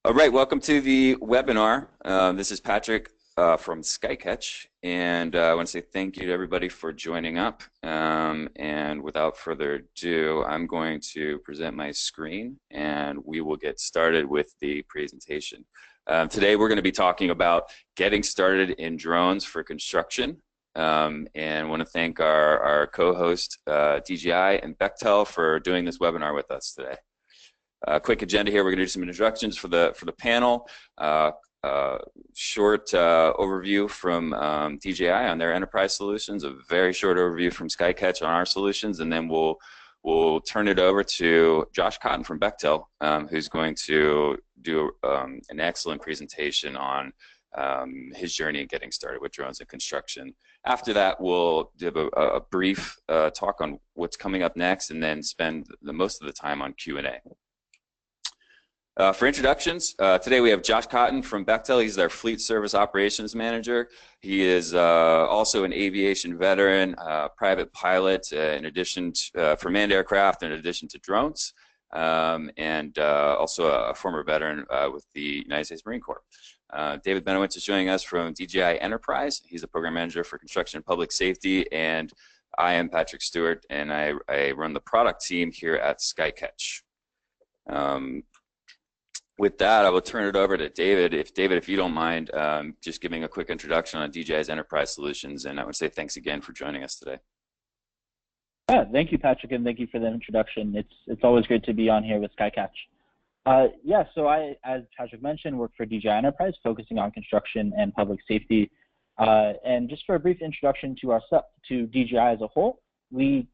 All right, welcome to the webinar. This is Patrick from Skycatch, and I want to say thank you to everybody for joining up. And without further ado, I'm going to present my screen, and we will get started with the presentation. Today, we're going to be talking about getting started in drones for construction. And want to thank our co-host, DJI and Bechtel, for doing this webinar with us today. Quick agenda here. We're going to do some introductions for the panel. Short overview from DJI on their enterprise solutions. A very short overview from Skycatch on our solutions, and then we'll turn it over to Josh Cotton from Bechtel, who's going to do an excellent presentation on his journey in getting started with drones and construction. After that, we'll give a brief talk on what's coming up next, and then spend most of the time on Q&A. For introductions, today we have Josh Cotton from Bechtel. He's our Fleet Service Operations Manager. He is also an aviation veteran, private pilot, in addition to, for manned aircraft, in addition to drones, and also a former veteran with the United States Marine Corps. David Benowitz is joining us from DJI Enterprise. He's a program manager for construction and public safety, and I am Patrick Stewart, and I run the product team here at Skycatch. With that, I will turn it over to David. If you don't mind, just giving a quick introduction on DJI's enterprise solutions, and I would say thanks again for joining us today. Yeah, thank you, Patrick, and thank you for the introduction. It's always great to be on here with Skycatch. Yeah, so I, as Patrick mentioned, work for DJI Enterprise, focusing on construction and public safety. And just for a brief introduction to DJI as a whole, we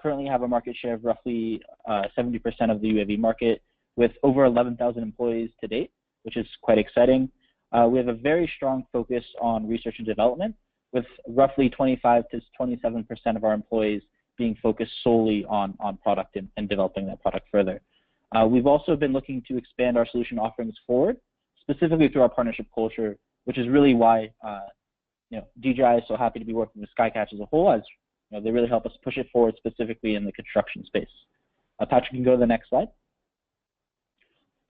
currently have a market share of roughly 70% of the UAV market, with over 11,000 employees to date, which is quite exciting. We have a very strong focus on research and development, with roughly 25 to 27% of our employees being focused solely on product and developing that product further. We've also been looking to expand our solution offerings forward, specifically through our partnership culture, which is really why DJI is so happy to be working with Skycatch as a whole, as they really help us push it forward, specifically in the construction space. Patrick, you can go to the next slide.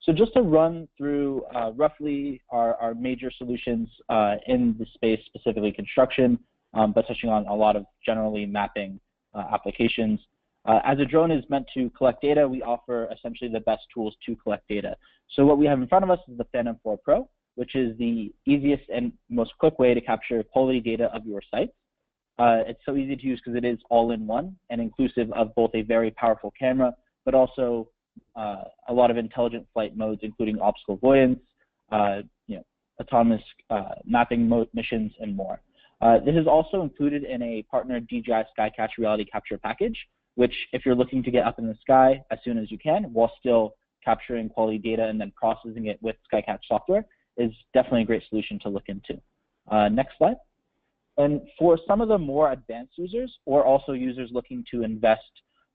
So just to run through roughly our major solutions in the space, specifically construction, but touching on a lot of generally mapping applications. As a drone is meant to collect data, we offer essentially the best tools to collect data. So what we have in front of us is the Phantom 4 Pro, which is the easiest and most quick way to capture quality data of your site. It's so easy to use because it is all-in-one and inclusive of both a very powerful camera, but also a lot of intelligent flight modes, including obstacle avoidance, autonomous mapping missions, and more. This is also included in a partner DJI Skycatch Reality Capture package, which, if you're looking to get up in the sky as soon as you can, while still capturing quality data and then processing it with Skycatch software, is definitely a great solution to look into. Next slide. And for some of the more advanced users, or also users looking to invest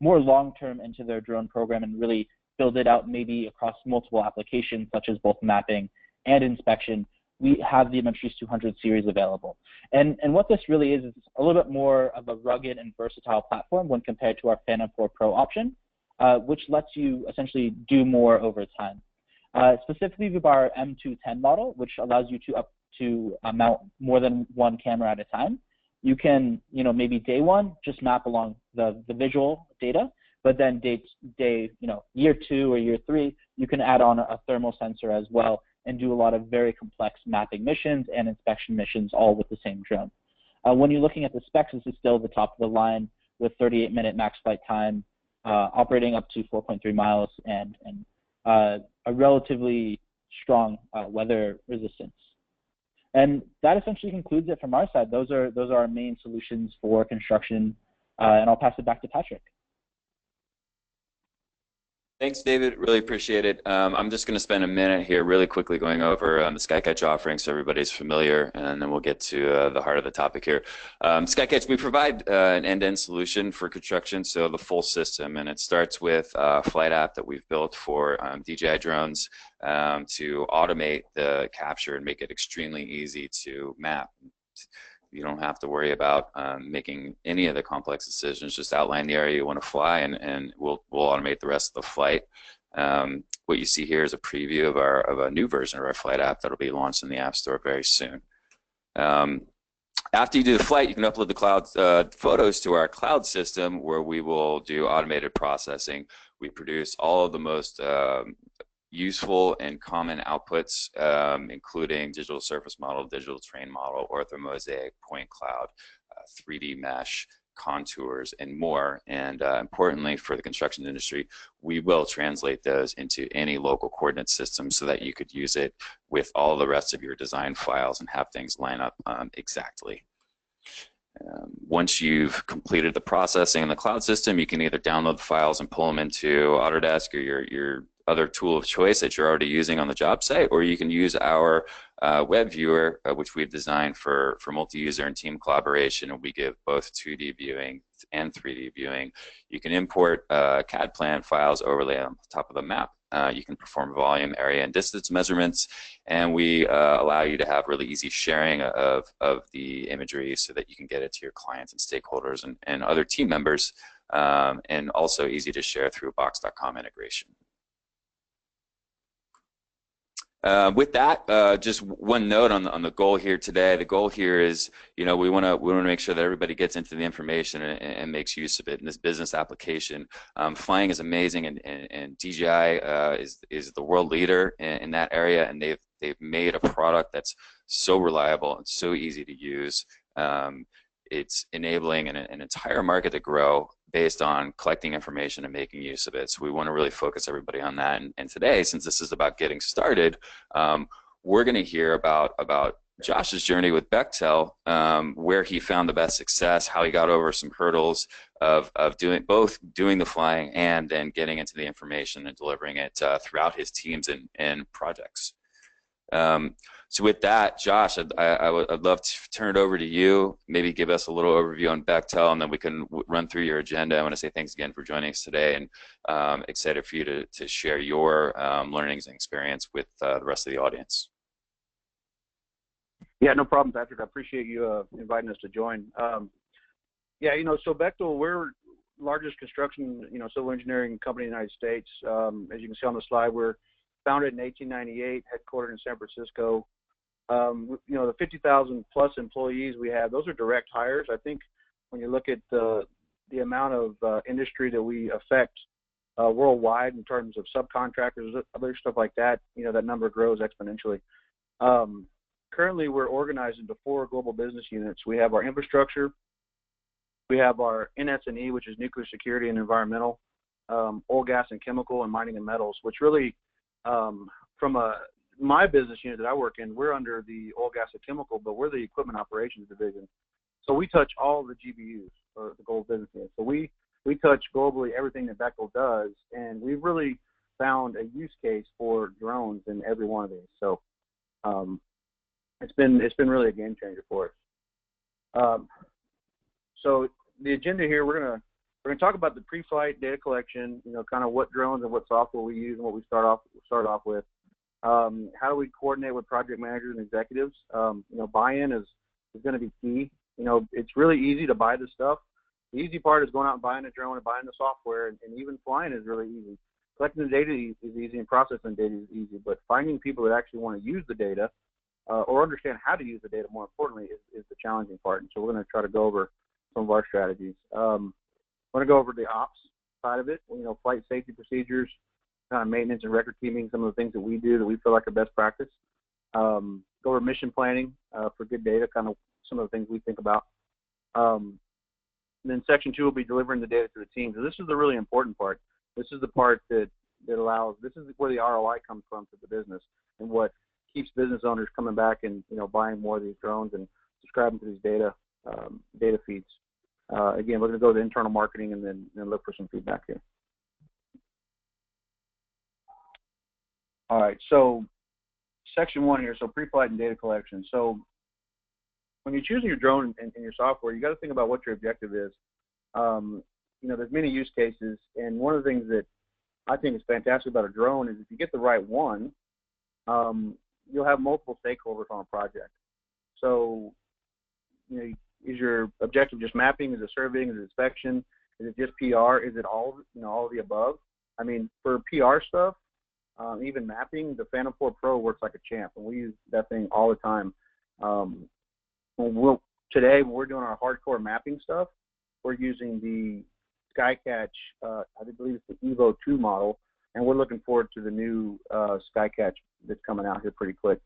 more long-term into their drone program and really build it out maybe across multiple applications, such as both mapping and inspection, we have the Adventures 200 series available. And what this really is a little bit more of a rugged and versatile platform when compared to our Phantom 4 Pro option, which lets you essentially do more over time. Specifically with our M210 model, which allows you to mount more than one camera at a time. You can, maybe day one, just map along the visual data, but then year 2 or year 3, you can add on a thermal sensor as well and do a lot of very complex mapping missions and inspection missions, all with the same drone. When you're looking at the specs, this is still the top of the line with 38-minute max flight time, operating up to 4.3 miles, and a relatively strong weather resistance. And that essentially concludes it from our side. Those are our main solutions for construction, and I'll pass it back to Patrick. Thanks, David. Really appreciate it. I'm just going to spend a minute here really quickly going over the Skycatch offering so everybody's familiar, and then we'll get to the heart of the topic here. Skycatch, we provide an end-to-end solution for construction, so the full system, and it starts with a flight app that we've built for DJI drones to automate the capture and make it extremely easy to map. You don't have to worry about making any of the complex decisions. Just outline the area you want to fly, and we'll automate the rest of the flight. What you see here is a preview of a new version of our flight app that'll be launched in the App Store very soon. After you do the flight, you can upload the cloud photos to our cloud system, where we will do automated processing. We produce all of the most useful and common outputs, including digital surface model, digital terrain model, orthomosaic, point cloud, 3D mesh, contours, and more. And importantly, for the construction industry, we will translate those into any local coordinate system so that you could use it with all the rest of your design files and have things line up exactly. Once you've completed the processing in the cloud system, you can either download the files and pull them into Autodesk or your other tool of choice that you're already using on the job site, or you can use our web viewer, which we've designed for multi-user and team collaboration, and we give both 2D viewing and 3D viewing. You can import CAD plan files, overlay on top of the map. You can perform volume, area, and distance measurements, and we allow you to have really easy sharing of the imagery so that you can get it to your clients and stakeholders and other team members, and also easy to share through box.com integration. With that, just one note on the goal here today. The goal here is, we want to make sure that everybody gets into the information and makes use of it in this business application. Flying is amazing, and DJI is the world leader in that area, and they've made a product that's so reliable and so easy to use. It's enabling an entire market to grow based on collecting information and making use of it. So we want to really focus everybody on that. And today, since this is about getting started, we're going to hear about Josh's journey with Bechtel, where he found the best success, how he got over some hurdles of doing the flying and then getting into the information and delivering it throughout his teams and projects. So with that, Josh, I'd love to turn it over to you, maybe give us a little overview on Bechtel, and then we can run through your agenda. I want to say thanks again for joining us today, and excited for you to share your learnings and experience with the rest of the audience. Yeah, no problem, Patrick. I appreciate you inviting us to join. Yeah, so Bechtel, we're largest construction, civil engineering company in the United States. As you can see on the slide, we're founded in 1898, headquartered in San Francisco. The 50,000 plus employees we have, those are direct hires. I think when you look at the amount of industry that we affect worldwide in terms of subcontractors, other stuff like that, that number grows exponentially. Currently, we're organized into 4 global business units. We have our infrastructure, we have our NS&E, which is nuclear security and environmental, oil, gas, and chemical, and mining and metals, which really, from my business unit that I work in, we're under the oil, gas, and chemical, but we're the equipment operations division. So we touch all the GBUs, or the global business unit. So we touch globally everything that Bechtel does, and we've really found a use case for drones in every one of these. So it's been really a game changer for us. So the agenda here, we're gonna talk about the pre-flight data collection, kind of what drones and what software we use and what we start off with. How do we coordinate with project managers and executives? Buy-in is going to be key. It's really easy to buy this stuff. The easy part is going out and buying a drone and buying the software, and even flying is really easy. Collecting the data is easy, and processing data is easy, but finding people that actually want to use the data or understand how to use the data, more importantly, is the challenging part. And so we're going to try to go over some of our strategies. I'm going to go over the ops side of it, flight safety procedures, kind of maintenance and record keeping, some of the things that we do that we feel like are best practice. Go over mission planning for good data, kind of some of the things we think about. And then section 2 will be delivering the data to the teams. And this is the really important part. This is the part that allows, this is where the ROI comes from to the business, and what keeps business owners coming back and buying more of these drones and subscribing to these data feeds. Again, we're going to go to internal marketing and then look for some feedback here. All right, so section 1 here, so pre-flight and data collection. So when you're choosing your drone and your software, you got to think about what your objective is. There's many use cases, and one of the things that I think is fantastic about a drone is if you get the right one, you'll have multiple stakeholders on a project. So, is your objective just mapping? Is it surveying? Is it inspection? Is it just PR? Is it all of the above? I mean, for PR stuff, even mapping, the Phantom 4 Pro works like a champ, and we use that thing all the time. Today, when we're doing our hardcore mapping stuff, we're using the Skycatch, I believe it's the Evo 2 model, and we're looking forward to the new Skycatch that's coming out here pretty quick.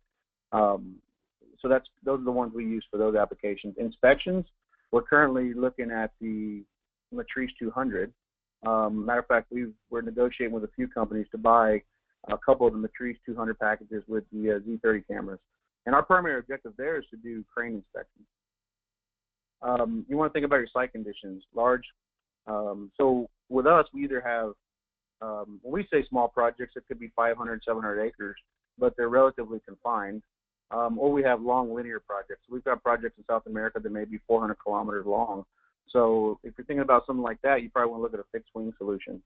So those are the ones we use for those applications. Inspections, we're currently looking at the Matrice 200. Matter of fact, we're negotiating with a few companies to buy a couple of the Matrice 200 packages with the Z30 cameras. And our primary objective there is to do crane inspections. You want to think about your site conditions, large. So with us, we either have, when we say small projects, it could be 500, 700 acres, but they're relatively confined. Or we have long linear projects. We've got projects in South America that may be 400 kilometers long. So if you're thinking about something like that, you probably want to look at a fixed wing solution.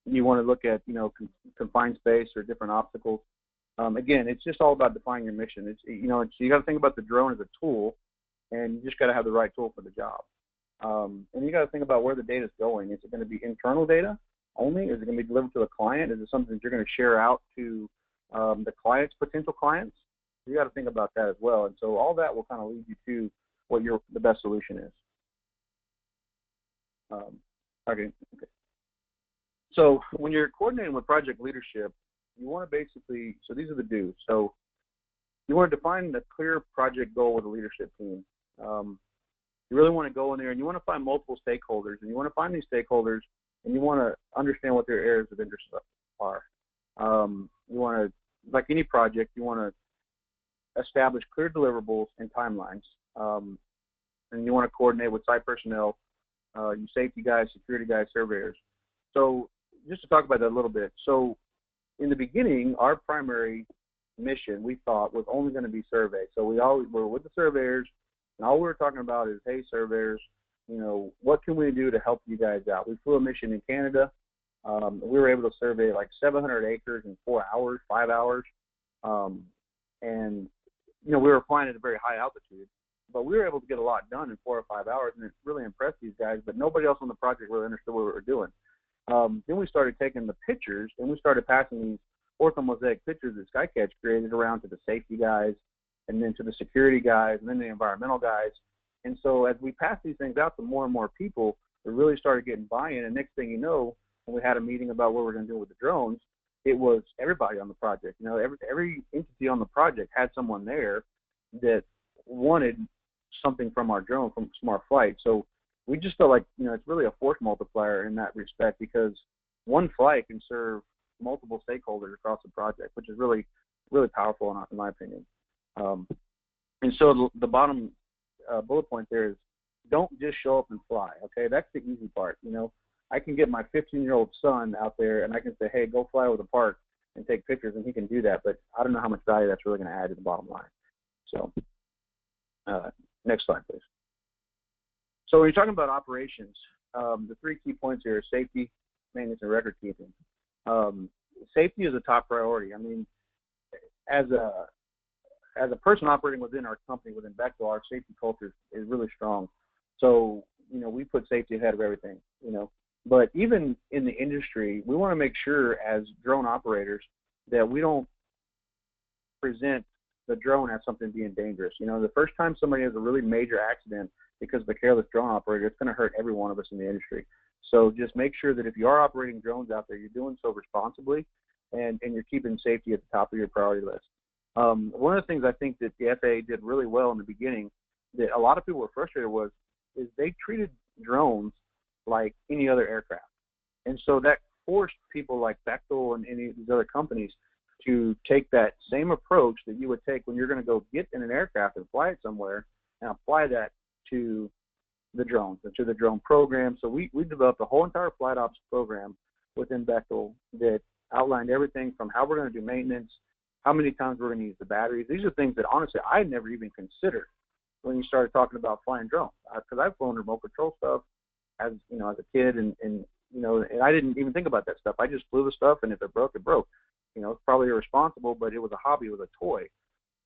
You want to look at, confined space or different obstacles. Again, it's just all about defining your mission. You got to think about the drone as a tool, and you just got to have the right tool for the job. And you got to think about where the data is going. Is it going to be internal data only? Is it going to be delivered to a client? Is it something that you're going to share out to the client's potential clients? You got to think about that as well. And so all that will kind of lead you to what the best solution is. Okay. So when you're coordinating with project leadership, you want to basically, so these are the do's. So you want to define the clear project goal with the leadership team. You really want to go in there and you want to find multiple stakeholders, and you want to find these stakeholders and you want to understand what their areas of interest are. You want to, like any project, you want to establish clear deliverables and timelines. And you want to coordinate with site personnel, your safety guys, security guys, surveyors. So just to talk about that a little bit. So in the beginning, our primary mission, we thought, was only going to be survey. So we always were with the surveyors, and all we were talking about is, hey, surveyors, what can we do to help you guys out? We flew a mission in Canada. We were able to survey like 700 acres in 4 hours, 5 hours. And, we were flying at a very high altitude, but we were able to get a lot done in 4 or 5 hours, and it really impressed these guys, but nobody else on the project really understood what we were doing. Then we started taking the pictures, and we started passing these orthomosaic pictures that Skycatch created around to the safety guys, and then to the security guys, and then the environmental guys. And so as we passed these things out to more and more people, we really started getting buy-in, and next thing you know, when we had a meeting about what we're going to do with the drones, it was everybody on the project. Every entity on the project had someone there that wanted something from our drone, from Smart Flight. So we just felt like, it's really a force multiplier in that respect, because one flight can serve multiple stakeholders across the project, which is really, really powerful in my opinion. And so the bottom bullet point there is, don't just show up and fly, okay? That's the easy part. I can get my 15-year-old son out there and I can say, hey, go fly over the park and take pictures, and he can do that, but I don't know how much value that's really going to add to the bottom line. So next slide, please. So when you're talking about operations, the 3 key points here are safety, maintenance, and record keeping. Safety is a top priority. I mean, as a person operating within our company, within Bechtel, our safety culture is really strong. So, we put safety ahead of everything, But even in the industry, we want to make sure as drone operators that we don't present the drone as something being dangerous. The first time somebody has a really major accident because of a careless drone operator, it's going to hurt every one of us in the industry. So just make sure that if you are operating drones out there, you're doing so responsibly, and you're keeping safety at the top of your priority list. One of the things I think that the FAA did really well in the beginning that a lot of people were frustrated is they treated drones like any other aircraft. And so that forced people like Bechtel and any of these other companies to take that same approach that you would take when you're going to go get in an aircraft and fly it somewhere, and apply that to the drones and to the drone program. So we developed a whole entire flight ops program within Bechtel that outlined everything from how we're going to do maintenance, how many times we're going to use the batteries. These are things that honestly I never even considered when you started talking about flying drones, because I've flown remote control stuff as a kid, and I didn't even think about that stuff. I just flew the stuff, and if it broke, it broke. It's probably irresponsible, but it was a hobby, it was a toy.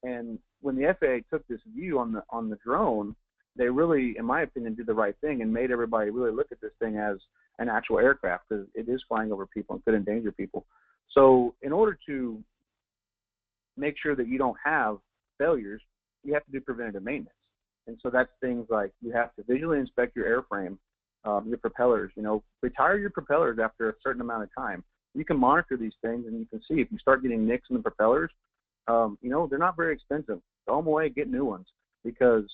And when the FAA took this view on the drone, they really, in my opinion, did the right thing and made everybody really look at this thing as an actual aircraft, because it is flying over people and could endanger people. So in order to make sure that you don't have failures, you have to do preventative maintenance. And so that's things like you have to visually inspect your airframe, your propellers, retire your propellers after a certain amount of time. You can monitor these things, and you can see if you start getting nicks in the propellers, they're not very expensive. Throw them away, get new ones, because,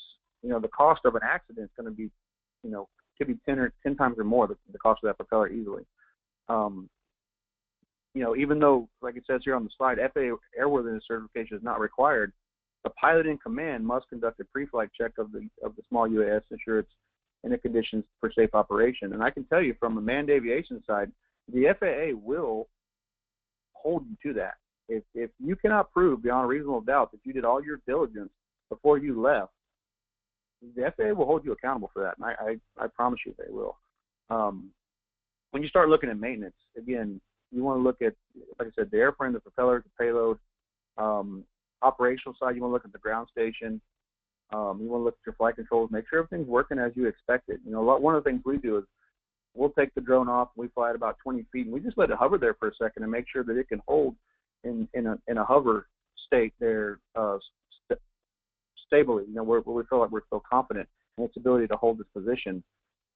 the cost of an accident is going to be, could be 10 times or more the cost of that propeller easily. Even though, like it says here on the slide, FAA airworthiness certification is not required, the pilot in command must conduct a pre-flight check of the small UAS to ensure it's in the conditions for safe operation. And I can tell you from a manned aviation side, the FAA will hold you to that. If you cannot prove beyond a reasonable doubt that you did all your diligence before you left, the FAA will hold you accountable for that, and I promise you they will. When you start looking at maintenance, again, you want to look at, like I said, the airframe, the propeller, the payload. Operational side, you want to look at the ground station. You want to look at your flight controls, make sure everything's working as you expected. One of the things we do is we'll take the drone off, we fly at about 20 feet, and we just let it hover there for a second and make sure that it can hold in a hover state there stably, where we feel like we're so confident in its ability to hold this position.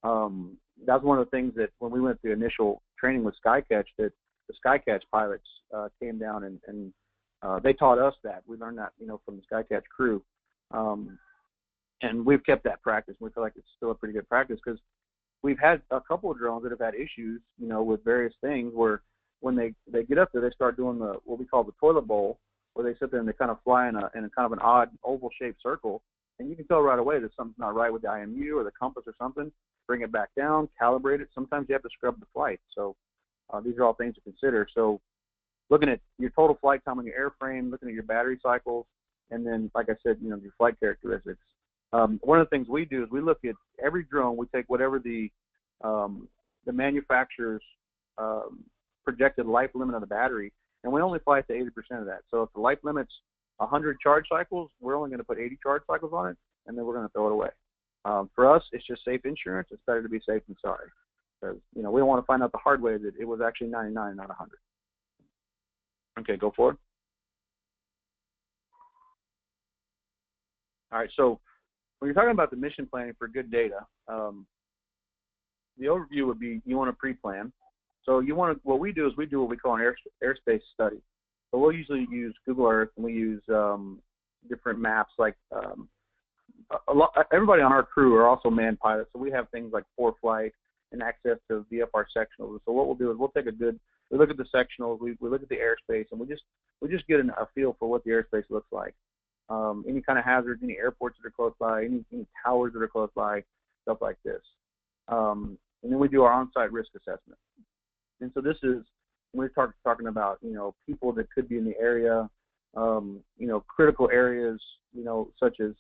That's one of the things that when we went through initial training with Skycatch, that the Skycatch pilots came down and they taught us that. We learned that, from the Skycatch crew. And we've kept that practice. We feel like it's still a pretty good practice because we've had a couple of drones that have had issues, with various things where when they get up there, they start doing what we call the toilet bowl, where they sit there and they kind of fly in a kind of an odd oval-shaped circle. And you can tell right away that something's not right with the IMU or the compass or something. Bring it back down, calibrate it. Sometimes you have to scrub the flight. So these are all things to consider. So looking at your total flight time on your airframe, looking at your battery cycles, and then, like I said, your flight characteristics. One of the things we do is we look at every drone. We take whatever the manufacturer's projected life limit of the battery, and we only fly it to 80% of that. So if the life limit's 100 charge cycles, we're only going to put 80 charge cycles on it, and then we're going to throw it away. For us, it's just safe insurance. It's better to be safe than sorry, because we don't want to find out the hard way that it was actually 99, not 100. Okay, go forward. All right, so when you're talking about the mission planning for good data, the overview would be you want to pre-plan. So what we do is we do what we call an airspace study. So we'll usually use Google Earth, and we use different maps. Like everybody on our crew are also manned pilots, so we have things like ForeFlight and access to VFR sectionals. So what we'll do is we'll take we look at the sectionals, we look at the airspace, and we just get a feel for what the airspace looks like. Any kind of hazards, any airports that are close by, any towers that are close by, stuff like this. And then we do our on-site risk assessment. And so this is when we're talking about people that could be in the area, critical areas, such as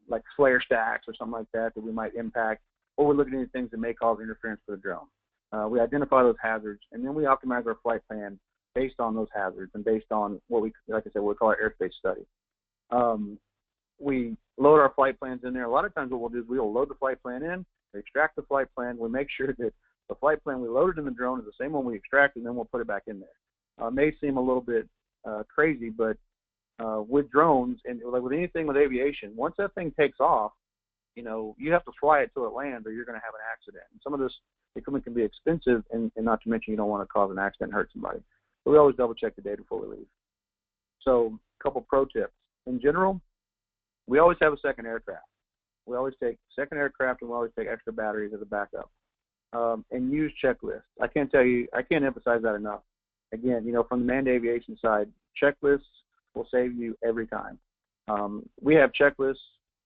like flare stacks or something like that we might impact, or we're looking at any things that may cause interference for the drone. We identify those hazards, and then we optimize our flight plan based on those hazards and based on what we call our airspace study. We load our flight plans in there. A lot of times what we'll do is we'll load the flight plan in, we extract the flight plan, we make sure that the flight plan we loaded in the drone is the same one we extracted, and then we'll put it back in there. It may seem a little bit crazy, but with drones and like with anything with aviation, once that thing takes off, you have to fly it till it lands, or you're going to have an accident. And some of this equipment can be expensive, and not to mention you don't want to cause an accident and hurt somebody. So we always double check the data before we leave. So a couple pro tips. In general, we always have a second aircraft. We always take second aircraft, and we always take extra batteries as a backup. And use checklists. I can't emphasize that enough. Again, from the manned aviation side, checklists will save you every time. We have checklists.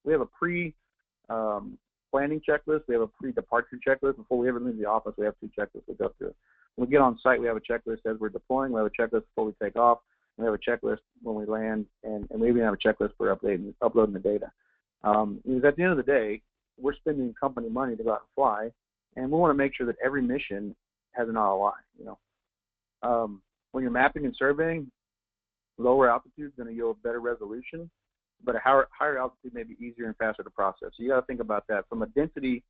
We have a pre-planning checklist. We have a pre-departure checklist. Before we ever leave the office, we have 2 checklists we go through. When we get on site, we have a checklist as we're deploying. We have a checklist before we take off. We have a checklist when we land, and we even have a checklist for uploading the data. Because at the end of the day, we're spending company money to go out and fly, and we want to make sure that every mission has an ROI. When you're mapping and surveying, lower altitude is going to yield better resolution, but a higher altitude may be easier and faster to process. So you got to think about that from a density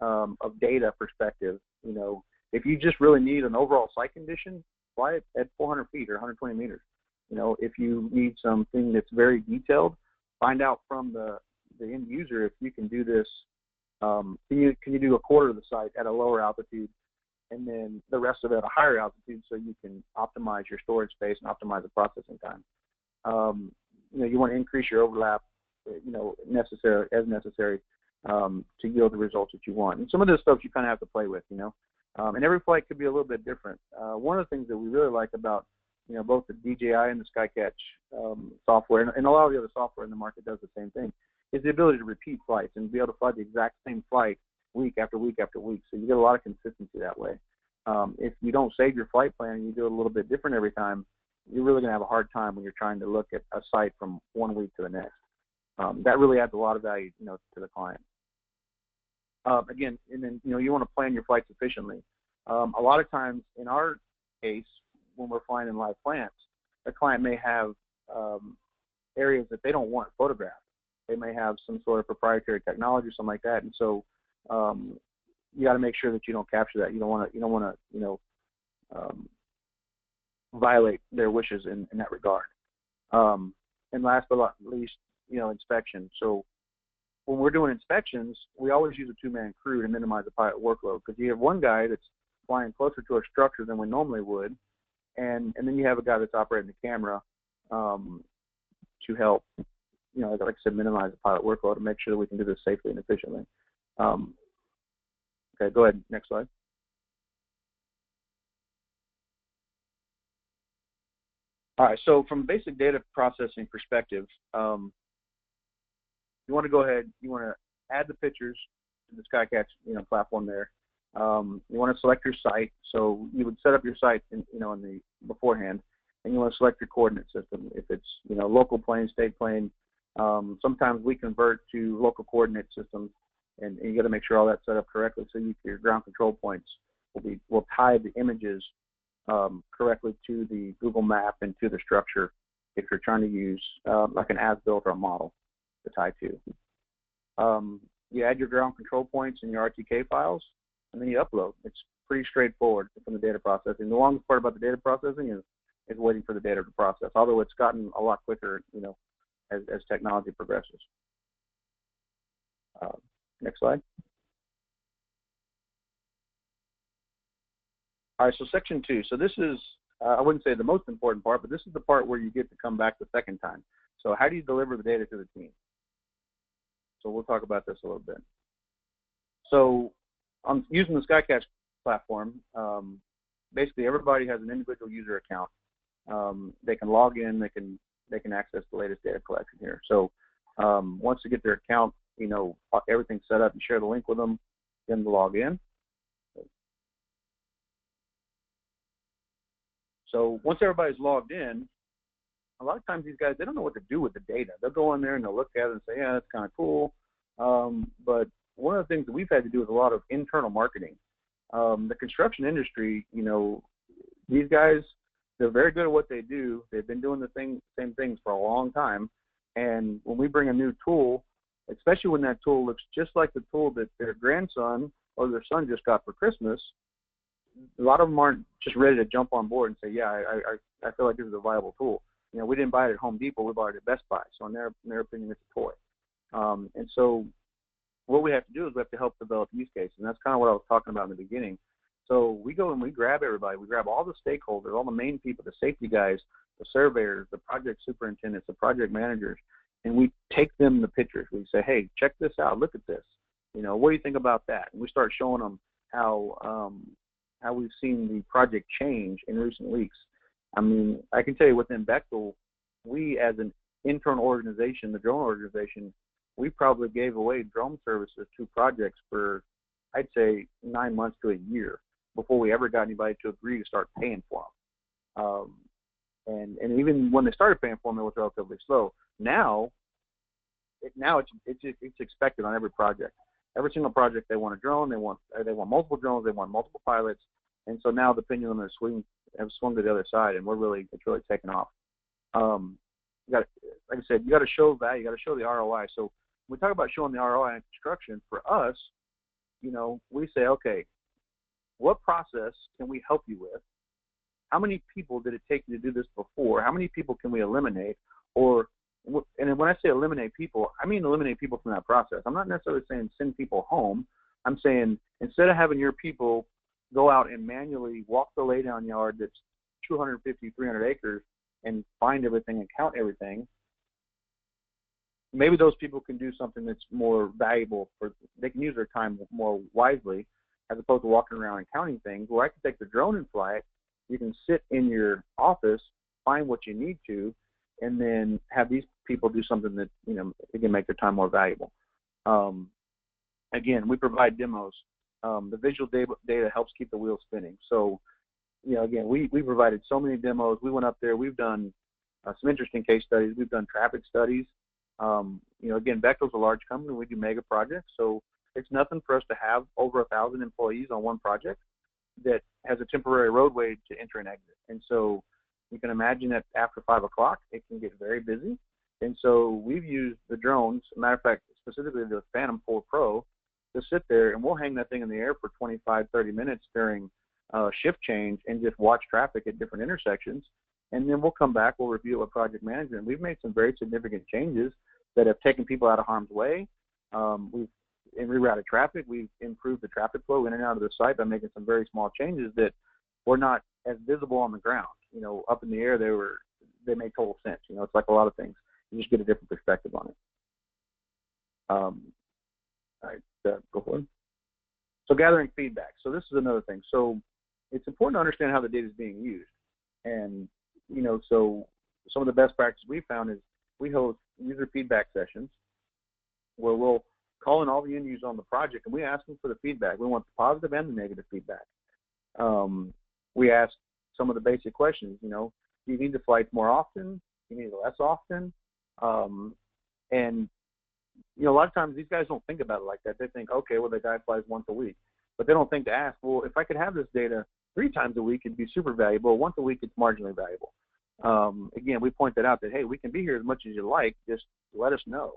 of data perspective. You know, if you just really need an overall site condition, fly it at 400 feet or 120 meters. You know, if you need something that's very detailed, find out from the end user if you can do this. Can you do a quarter of the site at a lower altitude, and then the rest of it at a higher altitude, so you can optimize your storage space and optimize the processing time. You know, you want to increase your overlap, you know, as necessary to yield the results that you want. And some of this stuff you kind of have to play with, you know. And every flight could be a little bit different. One of the things that we really like about, you know, both the DJI and the Skycatch software, and a lot of the other software in the market does the same thing, is the ability to repeat flights and be able to fly the exact same flight week after week after week. So you get a lot of consistency that way. If you don't save your flight plan and you do it a little bit different every time, you're really going to have a hard time when you're trying to look at a site from one week to the next. That really adds a lot of value, you know, to the client. Again, and then, you know, you want to plan your flights efficiently. A lot of times, in our case, when we're flying in live plants, the client may have areas that they don't want photographed. They may have some sort of proprietary technology or something like that, and so you got to make sure that you don't capture that. You don't want to, you know, violate their wishes in that regard. And last but not least, you know, inspection. So when we're doing inspections, we always use a two-man crew to minimize the pilot workload, because you have one guy that's flying closer to a structure than we normally would, and then you have a guy that's operating the camera to help, you know, like I said, minimize the pilot workload and make sure that we can do this safely and efficiently. Okay, go ahead, next slide. All right, so from a basic data processing perspective, you want to go ahead, you want to add the pictures to the Skycatch, you know, platform there. You want to select your site, so you would set up your site, in the beforehand, and you want to select your coordinate system. If it's, you know, local plane, state plane, sometimes we convert to local coordinate systems, and you got to make sure all that's set up correctly, so your ground control points will tie the images correctly to the Google map and to the structure if you're trying to use like an as-built or a model to tie to. You add your ground control points in your RTK files, and then you upload. It's pretty straightforward from the data processing. The longest part about the data processing is waiting for the data to process, although it's gotten a lot quicker, you know, as technology progresses. Next slide. All right, so section 2. So this is, I wouldn't say the most important part, but this is the part where you get to come back the second time. So how do you deliver the data to the team? So we'll talk about this a little bit. So I'm using the Skycatch platform. Basically, everybody has an individual user account. They can log in. They can access the latest data collection here. So once they get their account, you know, everything's set up. You share the link with them, then to log in. So once everybody's logged in, a lot of times these guys, they don't know what to do with the data. They'll go in there and they'll look at it and say, yeah, that's kind of cool. But one of the things that we've had to do is a lot of internal marketing. The construction industry, you know, these guys, they're very good at what they do. They've been doing the same things for a long time. And when we bring a new tool, especially when that tool looks just like the tool that their grandson or their son just got for Christmas, a lot of them aren't just ready to jump on board and say, yeah, I feel like this is a viable tool. You know, we didn't buy it at Home Depot, we bought it at Best Buy. So in their opinion, it's a toy. And so what we have to do is we have to help develop use cases. And that's kind of what I was talking about in the beginning. So we go and we grab everybody. We grab all the stakeholders, all the main people, the safety guys, the surveyors, the project superintendents, the project managers, and we take them the pictures. We say, hey, check this out. Look at this. You know, what do you think about that? And we start showing them how we've seen the project change in recent weeks. I mean, I can tell you within Bechtel, we as an internal organization, the drone organization, we probably gave away drone services to projects for, I'd say, 9 months to a year before we ever got anybody to agree to start paying for them. And even when they started paying for them, it was relatively slow. Now it's expected on every project. Every single project, they want a drone, they want multiple drones, they want multiple pilots, and so now the pendulum has swung to the other side, and it's really taken off. Like I said, you got to show value, you got to show the ROI. So when we talk about showing the ROI in construction, for us, you know, we say, okay, what process can we help you with? How many people did it take you to do this before? How many people can we eliminate? And when I say eliminate people, I mean eliminate people from that process. I'm not necessarily saying send people home. I'm saying instead of having your people go out and manually walk the laydown yard that's 250, 300 acres and find everything and count everything, maybe those people can do something that's more valuable. They can use their time more wisely as opposed to walking around and counting things. Where I can take the drone and fly it. You can sit in your office, find what you need to, and then have these people do something that, they can make their time more valuable. Again, we provide demos. The visual data helps keep the wheels spinning. So, again, we provided so many demos. We went up there. We've done some interesting case studies. We've done traffic studies. Again, Bechtel's a large company. We do mega projects. So it's nothing for us to have over 1,000 employees on one project that has a temporary roadway to enter and exit. And so you can imagine that after 5 o'clock, it can get very busy. And so we've used the drones, matter of fact, specifically the Phantom 4 Pro, to sit there, and we'll hang that thing in the air for 25, 30 minutes during shift change and just watch traffic at different intersections. And then we'll come back, we'll review it with project management. We've made some very significant changes that have taken people out of harm's way. We've rerouted traffic. We've improved the traffic flow in and out of the site by making some very small changes that were not as visible on the ground. Up in the air, they made total sense. It's like a lot of things. You just get a different perspective on it. All right, go forward. So gathering feedback. So this is another thing. So it's important to understand how the data is being used. And, so some of the best practices we found is we host user feedback sessions where we'll call in all the end users on the project and we ask them for the feedback. We want the positive and the negative feedback. We ask some of the basic questions, do you need to fly more often? Do you need it less often? And, a lot of times these guys don't think about it like that. They think, okay, well, the guy flies once a week. But they don't think to ask, well, if I could have this data 3 times a week, it'd be super valuable. Once a week, it's marginally valuable. Again, we pointed out that, hey, we can be here as much as you like. Just let us know.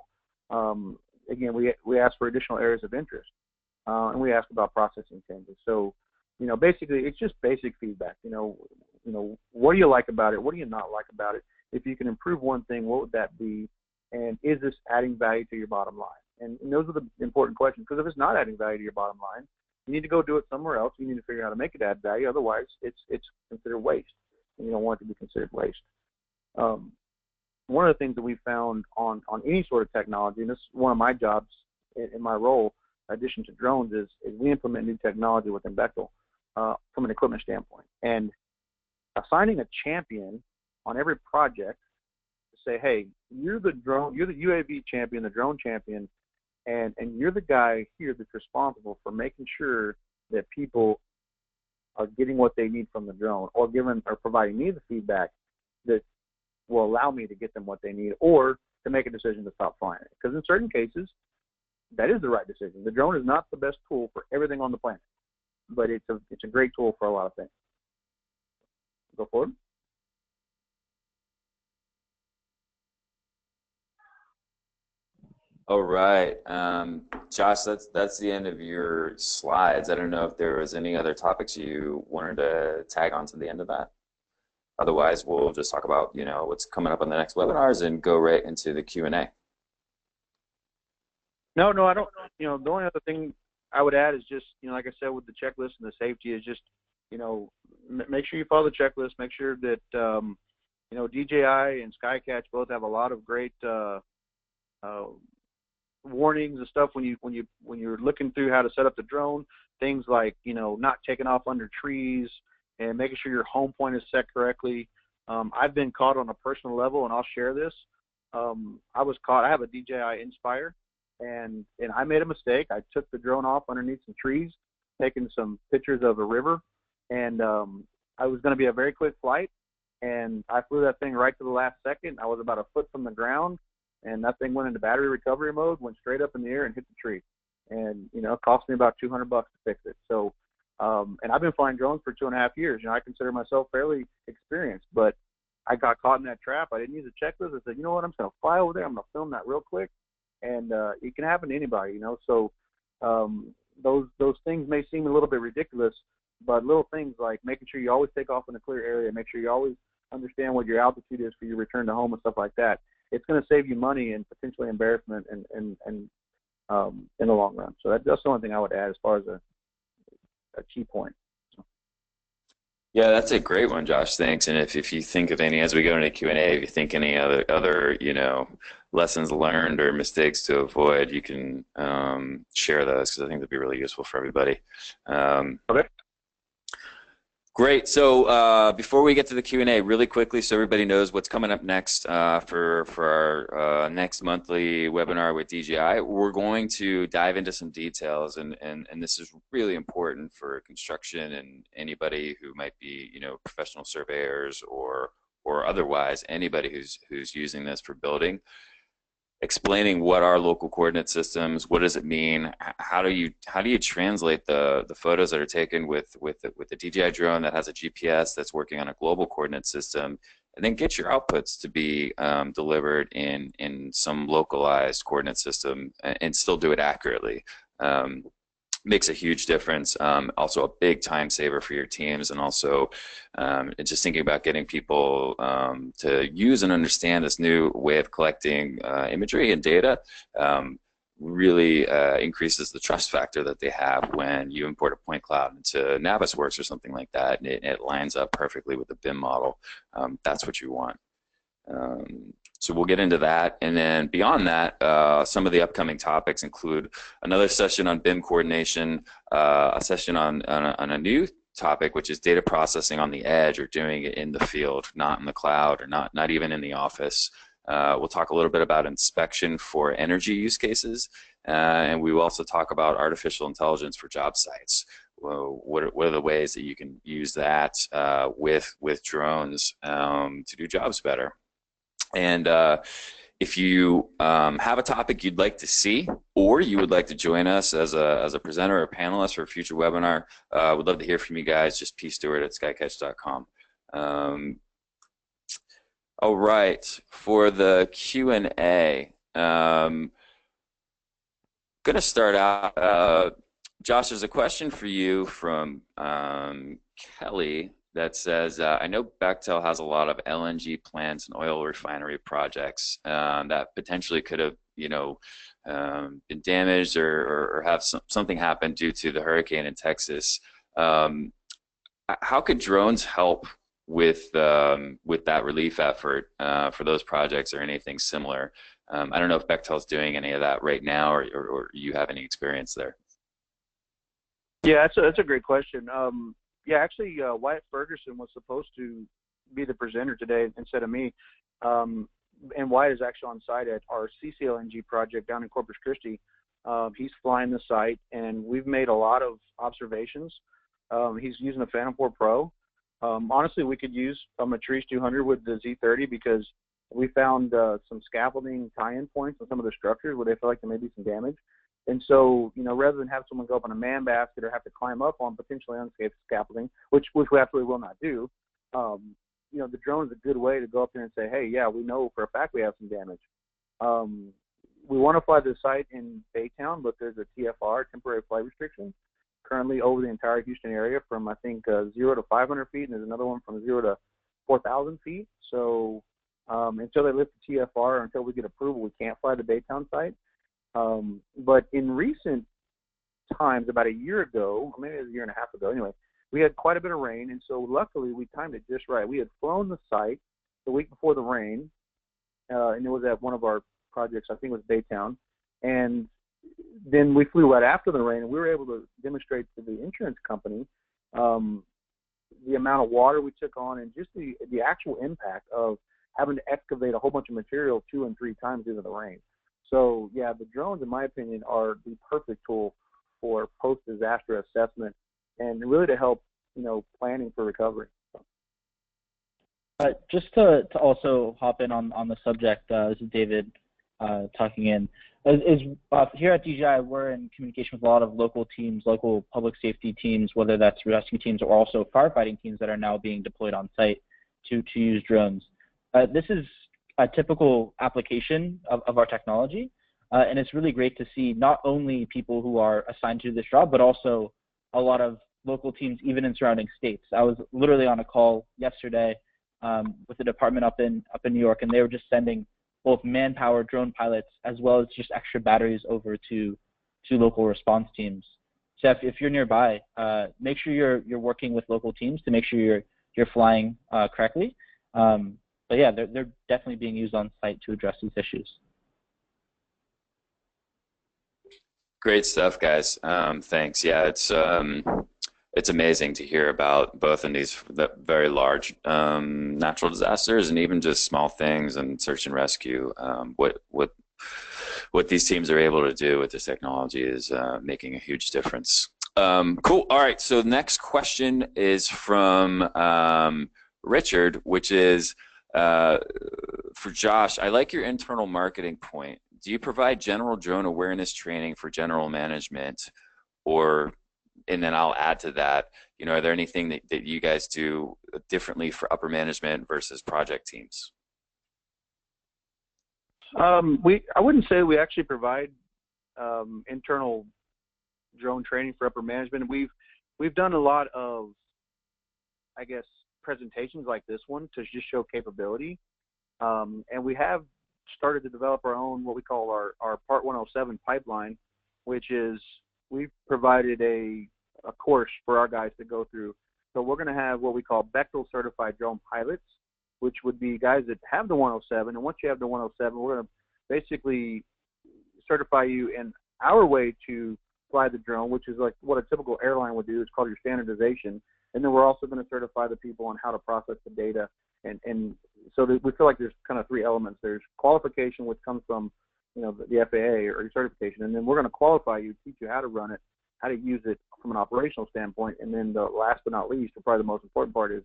Again, we ask for additional areas of interest. And we ask about processing changes. So, basically, it's just basic feedback. What do you like about it? What do you not like about it? If you can improve one thing, what would that be? And is this adding value to your bottom line? And those are the important questions, because if it's not adding value to your bottom line, you need to go do it somewhere else. You need to figure out how to make it add value. Otherwise, it's considered waste, and you don't want it to be considered waste. One of the things that we found on any sort of technology, and this is one of my jobs in my role, in addition to drones, is we implement new technology within Bechtel from an equipment standpoint. And assigning a champion on every project to say, hey, you're the UAV champion, the drone champion, and you're the guy here that's responsible for making sure that people are getting what they need from the drone, or providing me the feedback that will allow me to get them what they need, or to make a decision to stop flying it. Because in certain cases, that is the right decision. The drone is not the best tool for everything on the planet, but it's a great tool for a lot of things. Go forward. All right, Josh, that's the end of your slides. I don't know if there was any other topics you wanted to tag on to the end of that. Otherwise, we'll just talk about what's coming up on the next webinars and go right into the Q&A. No, I don't. The only other thing I would add is just, like I said, with the checklist and the safety, is just, make sure you follow the checklist. Make sure that DJI and Skycatch both have a lot of great warnings and stuff when you're looking through how to set up the drone. Things like not taking off under trees and making sure your home point is set correctly. I've been caught on a personal level, and I'll share this. I was caught. I have a DJI Inspire, and I made a mistake. I took the drone off underneath some trees, taking some pictures of a river, and I was going to be a very quick flight, and I flew that thing right to the last second. I was about a foot from the ground, and that thing went into battery recovery mode, went straight up in the air and hit the tree. And, it cost me about $200 to fix it. So, and I've been flying drones for 2.5 years. I consider myself fairly experienced, but I got caught in that trap. I didn't use a checklist. I said, you know what, I'm just going to fly over there. I'm going to film that real quick. And it can happen to anybody, So those things may seem a little bit ridiculous, But little things like making sure you always take off in a clear area, make sure you always understand what your altitude is for your return to home and stuff like that. It's going to save you money and potentially embarrassment and in the long run. So that's the only thing I would add as far as a key point. Yeah, that's a great one, Josh. Thanks. And if you think of any, as we go into Q&A, if you think any other lessons learned or mistakes to avoid, you can share those because I think that'd be really useful for everybody. Okay. Great. So before we get to the Q&A, really quickly, so everybody knows what's coming up next for our next monthly webinar with DJI, we're going to dive into some details, and this is really important for construction and anybody who might be, professional surveyors or otherwise, anybody who's using this for building. Explaining what are local coordinate systems, what does it mean, how do you translate the photos that are taken with the DJI drone that has a GPS that's working on a global coordinate system, and then get your outputs to be delivered in some localized coordinate system and still do it accurately. Makes a huge difference. Also a big time saver for your teams, and also just thinking about getting people to use and understand this new way of collecting imagery and data really increases the trust factor that they have when you import a point cloud into Navisworks or something like that, and it lines up perfectly with the BIM model. That's what you want. So we'll get into that, and then beyond that, some of the upcoming topics include another session on BIM coordination, a session on a new topic, which is data processing on the edge, or doing it in the field, not in the cloud, or not even in the office. We'll talk a little bit about inspection for energy use cases, and we will also talk about artificial intelligence for job sites. Well, what are the ways that you can use that with drones to do jobs better? And if you have a topic you'd like to see, or you would like to join us as a presenter or a panelist for a future webinar, we'd love to hear from you guys. Just pstewart@skycatch.com. All right, for the Q&A, going to start out. Josh, there's a question for you from Kelly that says, I know Bechtel has a lot of LNG plants and oil refinery projects that potentially could have, been damaged or have something happen due to the hurricane in Texas. How could drones help with that relief effort for those projects or anything similar? I don't know if Bechtel's doing any of that right now, or you have any experience there. Yeah, that's a great question. Yeah, actually, Wyatt Ferguson was supposed to be the presenter today instead of me. And Wyatt is actually on site at our CCLNG project down in Corpus Christi. He's flying the site, and we've made a lot of observations. He's using a Phantom 4 Pro. Honestly, we could use a Matrice 200 with the Z30 because we found some scaffolding tie-in points on some of the structures where they feel like there may be some damage. And so, rather than have someone go up on a man basket or have to climb up on potentially unsafe scaffolding, which we absolutely will not do, the drone is a good way to go up there and say, hey, yeah, we know for a fact we have some damage. We want to fly the site in Baytown, but there's a TFR, temporary flight restriction, currently over the entire Houston area from, I think, 0 to 500 feet, and there's another one from 0 to 4,000 feet. So until they lift the TFR, until we get approval, we can't fly the Baytown site. But in recent times, about a year ago, or maybe it was a year and a half ago, anyway, we had quite a bit of rain, and so luckily we timed it just right. We had flown the site the week before the rain, and it was at one of our projects, I think it was Baytown, and then we flew right after the rain, and we were able to demonstrate to the insurance company the amount of water we took on and just the actual impact of having to excavate a whole bunch of material 2 and 3 times due to the rain. So, yeah, the drones, in my opinion, are the perfect tool for post-disaster assessment and really to help, planning for recovery. Just to also hop in on the subject, this is David talking in. Here at DJI, we're in communication with a lot of local teams, local public safety teams, whether that's rescue teams or also firefighting teams that are now being deployed on site to use drones. This is a typical application of our technology, and it's really great to see not only people who are assigned to this job, but also a lot of local teams even in surrounding states. I was literally on a call yesterday with the department up in New York, and they were just sending both manpower drone pilots as well as just extra batteries over to local response teams. So if you're nearby, make sure you're working with local teams to make sure you're flying correctly. But yeah, they're definitely being used on site to address these issues. Great stuff, guys. Thanks. Yeah, it's amazing to hear about both in these very large natural disasters and even just small things and search and rescue. What these teams are able to do with this technology is making a huge difference. Cool. All right. So the next question is from Richard, which is for Josh. I like your internal marketing point. Do you provide general drone awareness training for general management, and then I'll add to that, are there anything that you guys do differently for upper management versus project teams? I wouldn't say we actually provide internal drone training for upper management. We've done a lot of, I guess, presentations like this one to just show capability, and we have started to develop our own, what we call our Part 107 pipeline, which is we've provided a course for our guys to go through. So we're going to have what we call Bechtel certified drone pilots, which would be guys that have the 107. And once you have the 107, we're going to basically certify you in our way to fly the drone, which is like what a typical airline would do. It's called your standardization. And then we're also going to certify the people on how to process the data. And so we feel like there's kind of three elements. There's qualification, which comes from the FAA or your certification, and then we're going to qualify you, teach you how to run it, how to use it from an operational standpoint, and then the last but not least, or probably the most important part is,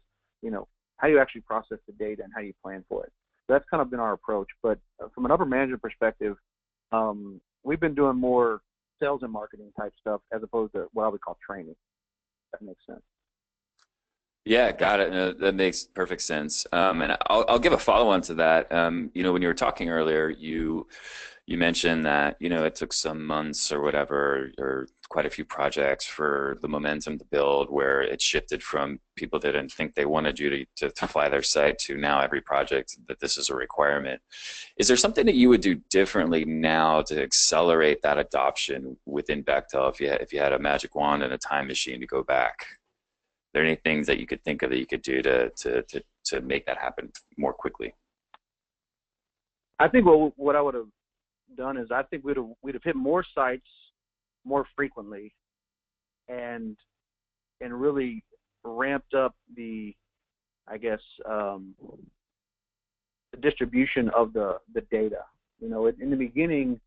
how you actually process the data and how you plan for it. So that's kind of been our approach. But from an upper management perspective, we've been doing more sales and marketing type stuff as opposed to what I would call training. If that makes sense. Yeah, got it. No, that makes perfect sense. And I'll give a follow-on to that. When you were talking earlier, you mentioned that it took some months or whatever, or quite a few projects for the momentum to build, where it shifted from people that didn't think they wanted you to fly their site to now every project that this is a requirement. Is there something that you would do differently now to accelerate that adoption within Bechtel if you had a magic wand and a time machine to go back? Are there any things that you could think of that you could do to make that happen more quickly? I think what I would have done is I think we'd have hit more sites more frequently and really ramped up the distribution of the data. In the beginning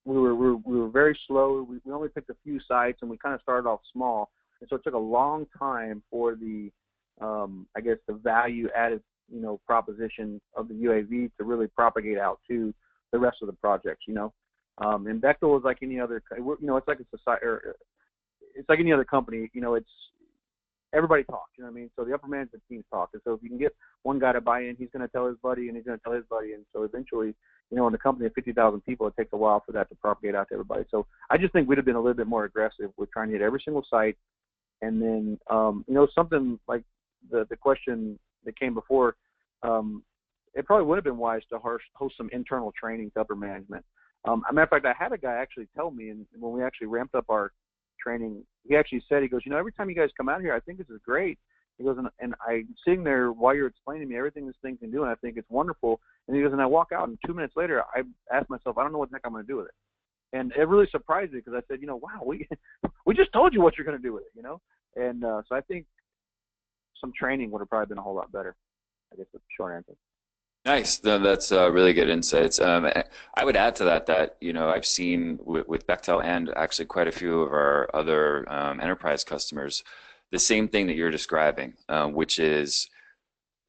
we were very slow. We only picked a few sites and we kind of started off small. And so it took a long time for the value added, proposition of the UAV to really propagate out to the rest of the projects, And Bechtel is like any other, it's like a society, or it's like any other company, it's everybody talks, So the upper management teams talk. And so if you can get one guy to buy in, he's going to tell his buddy and he's going to tell his buddy. And so eventually, in a company of 50,000 people, it takes a while for that to propagate out to everybody. So I just think we'd have been a little bit more aggressive with trying to hit every single site. And then, something like the question that came before, it probably would have been wise to host some internal training to upper management. As a matter of fact, I had a guy actually tell me, and when we actually ramped up our training, he actually said, he goes, every time you guys come out here, I think this is great. He goes, and I'm sitting there while you're explaining to me everything this thing can do, and I think it's wonderful. And he goes, and I walk out, and 2 minutes later, I ask myself, I don't know what the heck I'm going to do with it. And it really surprised me because I said, wow, we just told you what you're going to do with it, And so I think some training would have probably been a whole lot better. I guess that's the short answer. Nice. That's really good insights. I would add to that I've seen with Bechtel and actually quite a few of our other enterprise customers the same thing that you're describing, which is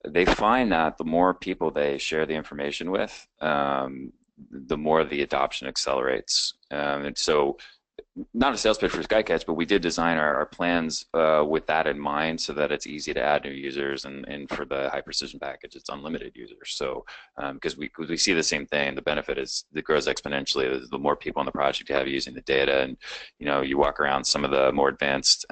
they find that the more people they share the information with, the more the adoption accelerates. And so not a sales pitch for Skycatch, but we did design our plans with that in mind, so that it's easy to add new users, and for the high precision package, it's unlimited users. So because we see the same thing, the benefit is it grows exponentially. The more people on the project you have using the data, and you walk around some of the more advanced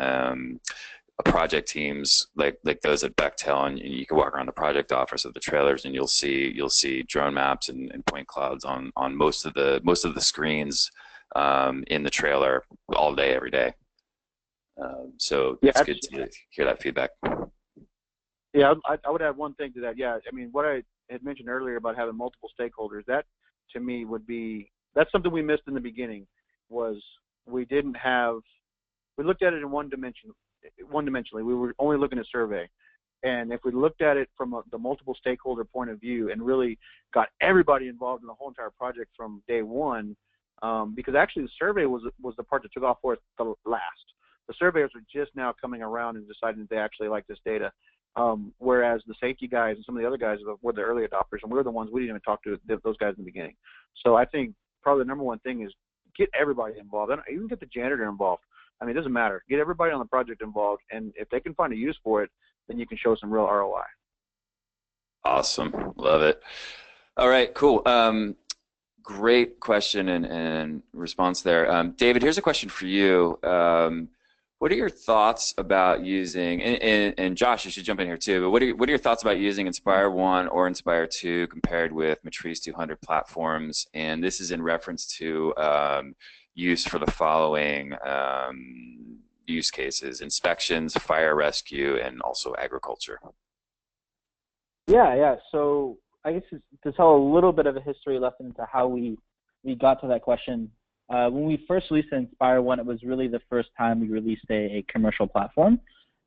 project teams like those at Bechtel, and you can walk around the project office of the trailers, and you'll see drone maps and point clouds on most of the screens in the trailer all day, every day. So Yeah, it's good to hear that feedback. Yeah, I would add one thing to that. Yeah, I mean, what I had mentioned earlier about having multiple stakeholders, that to me that's something we missed in the beginning. Was we looked at it in one-dimensionally. We were only looking at survey. And if we looked at it from the multiple stakeholder point of view and really got everybody involved in the whole entire project from day one, because actually the survey was the part that took off for us the last. The surveyors are just now coming around and deciding that they actually like this data, whereas the safety guys and some of the other guys were the early adopters, and we were the ones we didn't even talk to those guys in the beginning. So I think probably the number one thing is get everybody involved, and even get the janitor involved. I mean, it doesn't matter. Get everybody on the project involved, and if they can find a use for it, then you can show some real ROI. Awesome, love it. All right, cool. Great question and response there. David, here's a question for you. What are your thoughts about using, and Josh, you should jump in here too, but what are your thoughts about using Inspire 1 or Inspire 2 compared with Matrice 200 platforms? And this is in reference to use for the following use cases: inspections, fire rescue, and also agriculture. Yeah. So I guess to tell a little bit of a history lesson into how we got to that question. When we first released Inspire 1, it was really the first time we released a commercial platform,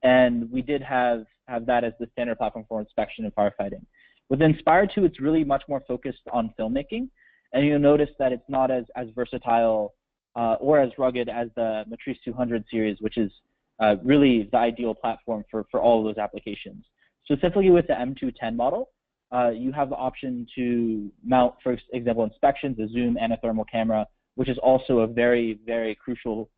and we did have that as the standard platform for inspection and firefighting. With Inspire 2, it's really much more focused on filmmaking, and you'll notice that it's not as versatile or as rugged as the Matrice 200 series, which is really the ideal platform for all of those applications. Specifically with the M210 model, you have the option to mount, for example, inspections, a zoom, and a thermal camera, which is also a very, very crucial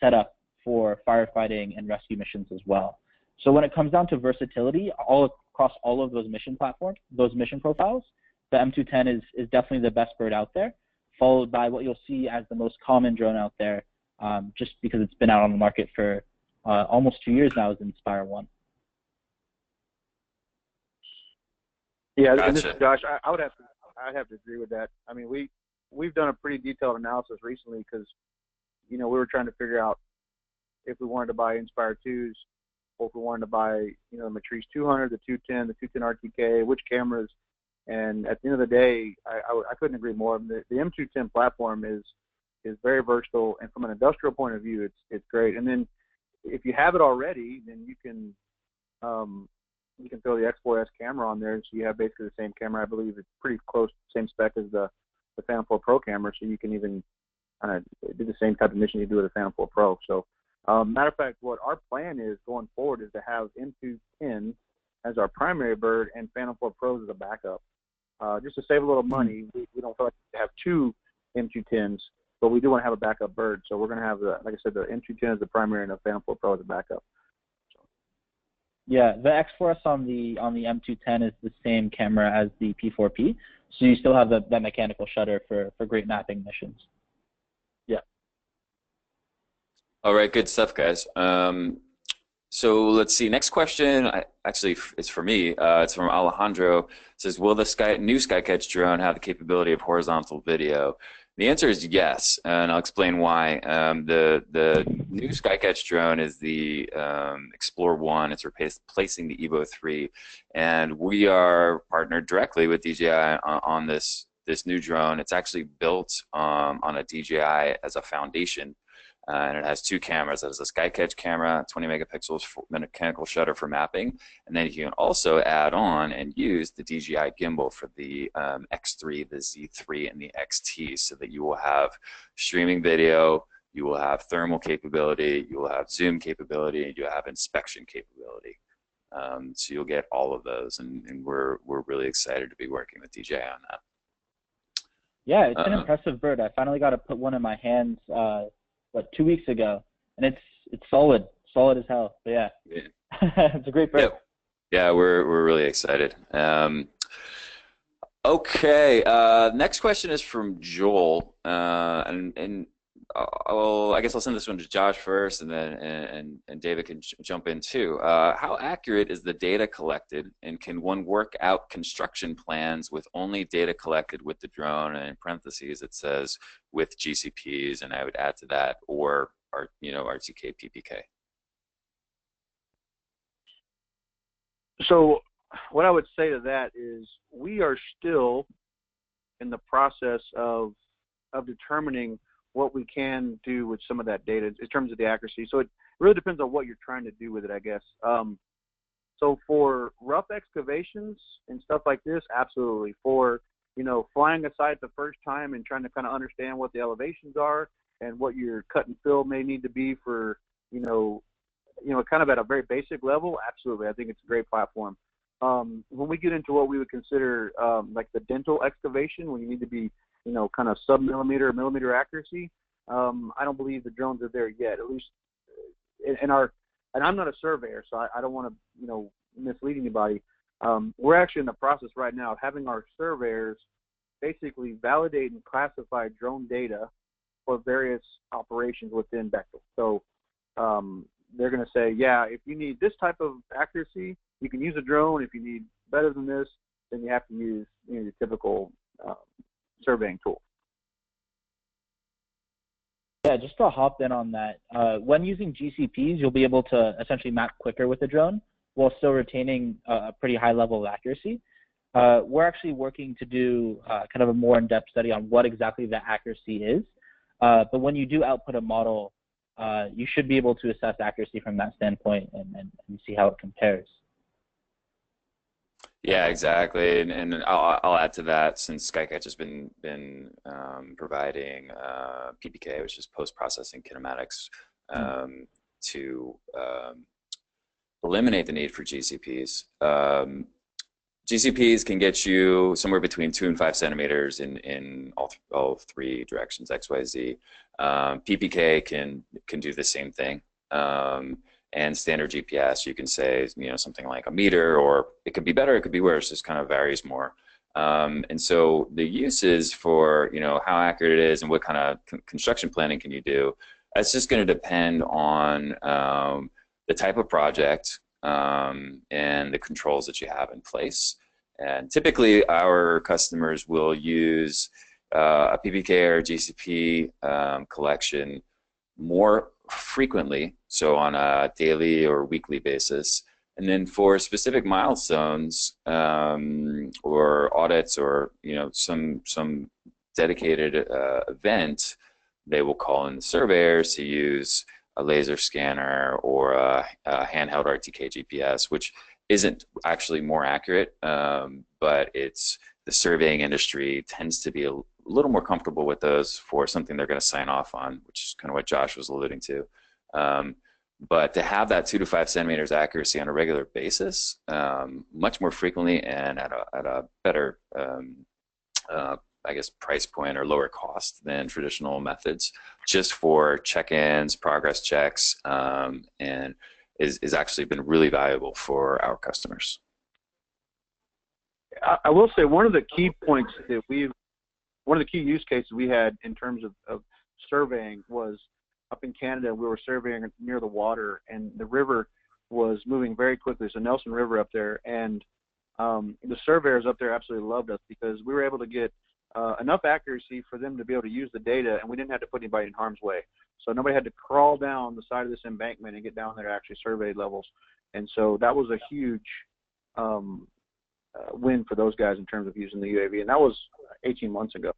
setup for firefighting and rescue missions as well. So when it comes down to versatility, across all of those mission platforms, those mission profiles, the M210 is definitely the best bird out there, followed by what you'll see as the most common drone out there, just because it's been out on the market for almost 2 years now, is Inspire 1. Yeah, Gotcha. and this is Josh. I'd have to agree with that. I mean, we've done a pretty detailed analysis recently because, we were trying to figure out if we wanted to buy Inspire 2s or if we wanted to buy, the Matrice 200, the 210, the 210 RTK, which cameras. And at the end of the day, I couldn't agree more. The M210 platform is very versatile, and from an industrial point of view, it's great. And then if you have it already, then you can throw the X4S camera on there, so you have basically the same camera. I believe it's pretty close, same spec as the Phantom 4 Pro camera, so you can even kind of do the same type of mission you do with a Phantom 4 Pro. So, matter of fact, what our plan is going forward is to have M210 as our primary bird and Phantom 4 Pros as a backup. Just to save a little money, we don't feel like we have two M210s, but we do want to have a backup bird. So we're going to have, like I said, the M210 as the primary and the Phantom 4 Pro as a backup. Yeah, the X4S on the M210 is the same camera as the P4P, so you still have that mechanical shutter for great mapping missions. Yeah. All right, good stuff, guys. So let's see. Next question, actually, it's for me. It's from Alejandro. It says, will the new Skycatch drone have the capability of horizontal video? The answer is yes, and I'll explain why. The new Skycatch drone is the Explore 1. It's replacing the Evo 3, and we are partnered directly with DJI on this new drone. It's actually built on a DJI as a foundation. And it has two cameras. It has a Skycatch camera, 20 megapixels for mechanical shutter for mapping, and then you can also add on and use the DJI gimbal for the X3, the Z3, and the XT, so that you will have streaming video, you will have thermal capability, you will have zoom capability, and you will have inspection capability. So you'll get all of those, and we're really excited to be working with DJI on that. Yeah, it's an impressive bird. I finally got to put one in my hands what, 2 weeks ago, and it's solid as hell. But yeah, Yeah. it's a great bird. Yep. Yeah, we're really excited. Okay, next question is from Joel, and I guess I'll send this one to Josh first, and then and David can jump in too. How accurate is the data collected, and can one work out construction plans with only data collected with the drone? And in parentheses, it says with GCPs, and I would add to that, or RTK PPK. So what I would say to that is we are still in the process of determining what we can do with some of that data in terms of the accuracy. So it really depends on what you're trying to do with it, I guess. So for rough excavations and stuff like this, absolutely. For, flying a site the first time and trying to kind of understand what the elevations are and what your cut and fill may need to be for, kind of at a very basic level, absolutely. I think it's a great platform. When we get into what we would consider like the dental excavation, when you need to be, kind of sub-millimeter or millimeter accuracy, I don't believe the drones are there yet. At least and I'm not a surveyor, so I don't want to, mislead anybody. We're actually in the process right now of having our surveyors basically validate and classify drone data for various operations within Bechtel. So they're going to say, yeah, if you need this type of accuracy, you can use a drone. If you need better than this, then you have to use your typical surveying tool. Yeah, just to hop in on that, when using GCPs, you'll be able to essentially map quicker with the drone while still retaining a pretty high level of accuracy. We're actually working to do kind of a more in-depth study on what exactly the accuracy is. But when you do output a model, you should be able to assess accuracy from that standpoint and see how it compares. Yeah, exactly, and I'll add to that, since Skycatch has been providing PPK, which is post-processing kinematics, to eliminate the need for GCPs. GCPs can get you somewhere between 2 and 5 centimeters in all three directions, X, Y, Z. PPK can do the same thing. And standard GPS, you can say, something like a meter, or it could be better, it could be worse. It just kind of varies more. And so the uses for, how accurate it is and what kind of construction planning can you do, that's just going to depend on the type of project and the controls that you have in place. And typically, our customers will use a PPK or GCP collection more frequently, so on a daily or weekly basis. And then for specific milestones or audits, or some dedicated event, they will call in the surveyors to use a laser scanner or a handheld RTK GPS, which isn't actually more accurate, but the surveying industry tends to be a little more comfortable with those for something they're going to sign off on, which is kind of what Josh was alluding to. But to have that 2 to 5 centimeters accuracy on a regular basis, much more frequently and at a better, I guess, price point or lower cost than traditional methods, just for check-ins, progress checks, and is actually been really valuable for our customers. I will say one of the key points that one of the key use cases we had in terms of surveying was up in Canada. We were surveying near the water, and the river was moving very quickly. It's the Nelson River up there, and the surveyors up there absolutely loved us because we were able to get enough accuracy for them to be able to use the data, and we didn't have to put anybody in harm's way. So nobody had to crawl down the side of this embankment and get down there to actually survey levels. And so that was a huge win for those guys in terms of using the UAV, and that was 18 months ago.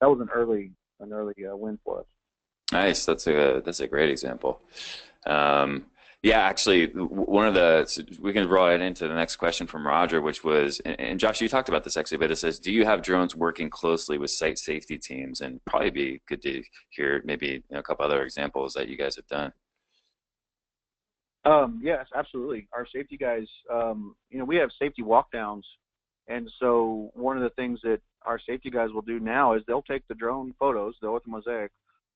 That was an early win for us. Nice. That's a great example. Yeah, actually, we can roll it into the next question from Roger, which was, and Josh, you talked about this actually, but it says, do you have drones working closely with site safety teams? And probably be good to hear maybe a couple other examples that you guys have done. Yes, absolutely. Our safety guys, we have safety walkdowns, and so one of the things that our safety guys will do now is they'll take the drone photos, they'll with the Mosaic,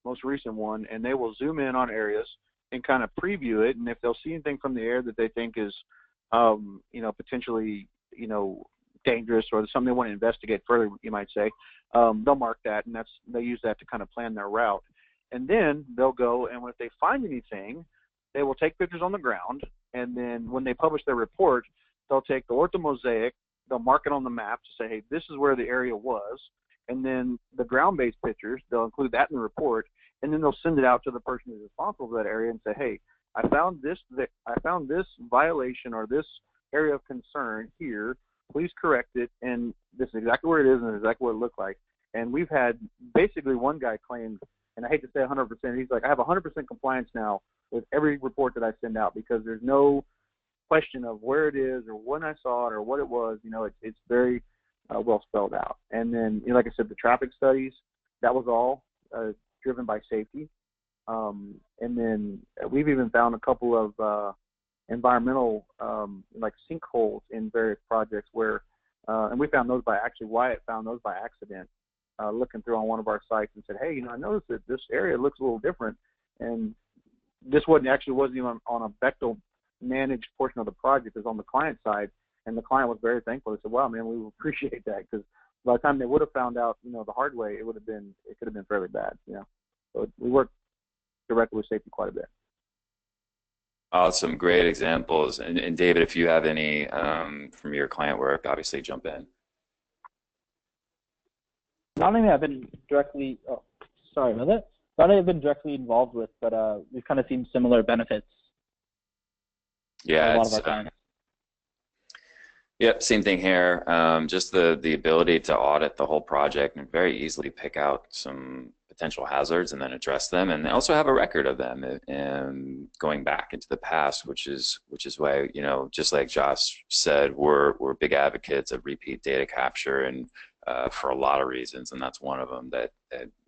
most recent one, and they will zoom in on areas and kind of preview it. And if they'll see anything from the air that they think is, potentially, dangerous or something they want to investigate further, you might say, they'll mark that, and they use that to kind of plan their route. And then they'll go, and if they find anything, they will take pictures on the ground, and then when they publish their report, they'll take the orthomosaic, they'll mark it on the map to say, hey, this is where the area was, and then the ground-based pictures, they'll include that in the report, and then they'll send it out to the person who's responsible for that area and say, hey, I found this violation or this area of concern here. Please correct it, and this is exactly where it is and exactly what it looked like. And we've had basically one guy claimed, and I hate to say 100%, he's like, I have 100% compliance now with every report that I send out because there's no question of where it is or when I saw it or what it was. It's very well spelled out. And then, like I said, the traffic studies, that was all driven by safety. And then we've even found a couple of environmental like sinkholes in various projects where, and we found those Wyatt found those by accident, looking through on one of our sites and said, hey, I noticed that this area looks a little different, and this wasn't even on a Bechtel managed portion of the project. It was on the client side, and the client was very thankful. They said, wow, man, we appreciate that, because by the time they would have found out, the hard way, it could have been fairly bad, So we work directly with safety quite a bit. Awesome, great examples. And David, if you have any from your client work, obviously jump in. Not only have been directly, sorry about that. Not only have been directly involved with, but we've kind of seen similar benefits. Yeah, a lot of our clients. Yep, same thing here. Just the ability to audit the whole project and very easily pick out some potential hazards and then address them, and they also have a record of them and going back into the past, which is why, just like Josh said, we're big advocates of repeat data capture, and for a lot of reasons, and that's one of them, that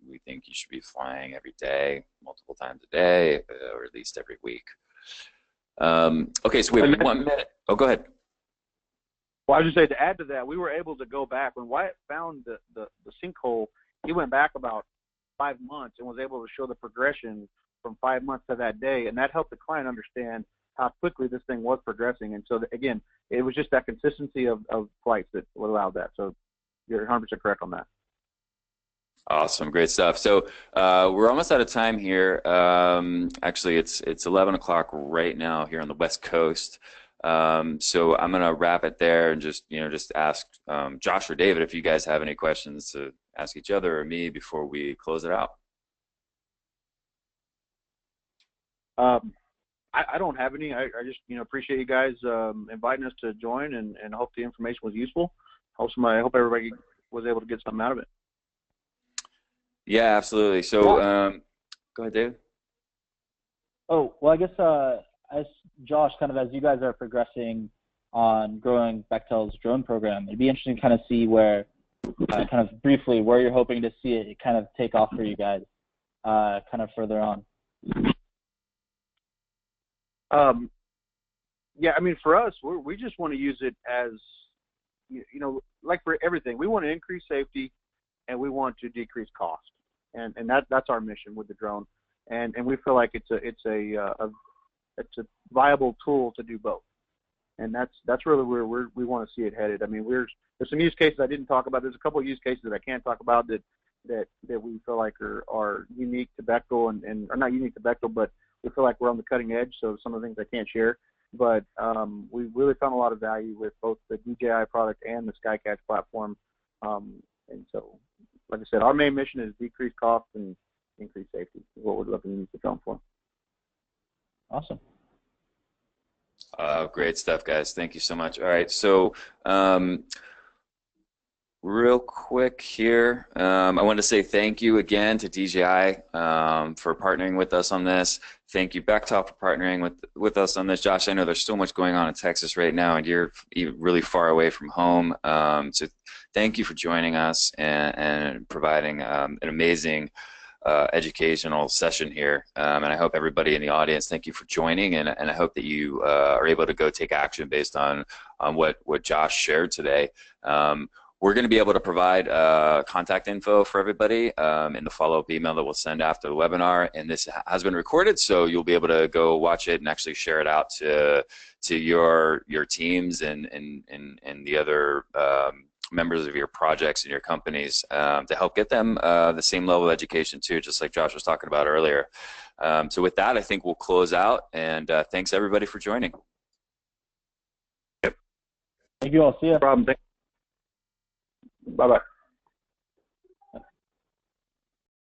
we think you should be flying every day, multiple times a day, or at least every week. Okay, so we have 1 minute. Oh, go ahead. Well, I was just saying, to add to that, we were able to go back when Wyatt found the sinkhole. He went back about 5 months and was able to show the progression from 5 months to that day, and that helped the client understand how quickly this thing was progressing. And so, again, it was just that consistency of flights that would allow that. So you're 100% correct on that. Awesome, great stuff. So we're almost out of time here. Actually, it's 11 o'clock right now here on the West Coast. So I'm gonna wrap it there and just ask Josh or David if you guys have any questions to ask each other or me before we close it out. I don't have any. I just appreciate you guys inviting us to join, and hope the information was useful. I hope everybody was able to get something out of it. Yeah, absolutely. So go ahead, David. Oh, well, I guess as Josh, kind of as you guys are progressing on growing Bechtel's drone program, it'd be interesting to kind of see where, kind of briefly, where you're hoping to see it kind of take off for you guys, kind of further on. Yeah, I mean, for us, we just want to use it as, like for everything, we want to increase safety and we want to decrease cost, and that's our mission with the drone, and we feel like it's a viable tool to do both, and that's really where we want to see it headed. I mean, there's some use cases I didn't talk about. There's a couple of use cases that I can't talk about that we feel like are unique to Bechtel and are not unique to Bechtel, but we feel like we're on the cutting edge. So some of the things I can't share, but we really found a lot of value with both the DJI product and the Skycatch platform. And so, like I said, our main mission is decrease cost and increase safety is what we're looking to use the drone for. Awesome. Great stuff, guys. Thank you so much. All right, so real quick here, I want to say thank you again to DJI for partnering with us on this. Thank you, Bechtel, for partnering with us on this. Josh, I know there's so much going on in Texas right now, and you're really far away from home. So thank you for joining us and providing an amazing educational session here. And I hope everybody in the audience, thank you for joining, and I hope that you are able to go take action based on what Josh shared today. we're going to be able to provide contact info for everybody in the follow-up email that we'll send after the webinar. And this has been recorded, so you'll be able to go watch it and actually share it out to your teams and the other members of your projects and your companies to help get them the same level of education too, just like Josh was talking about earlier. So with that, I think we'll close out, and thanks everybody for joining. Thank you all. See ya. No problem. Bye-bye.